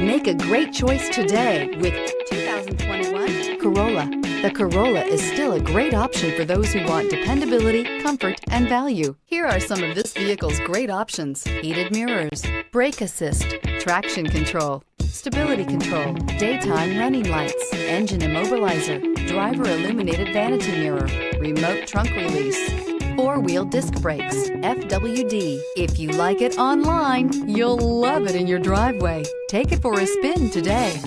Make a great choice today with 2021 Corolla. The Corolla is still a great option for those who want dependability, comfort, and value. Here are some of this vehicle's great options: heated mirrors, brake assist, traction control, stability control, daytime running lights, engine immobilizer, driver illuminated vanity mirror, remote trunk release, four-wheel disc brakes, FWD. If you like it online, you'll love it in your driveway. Take it for a spin today.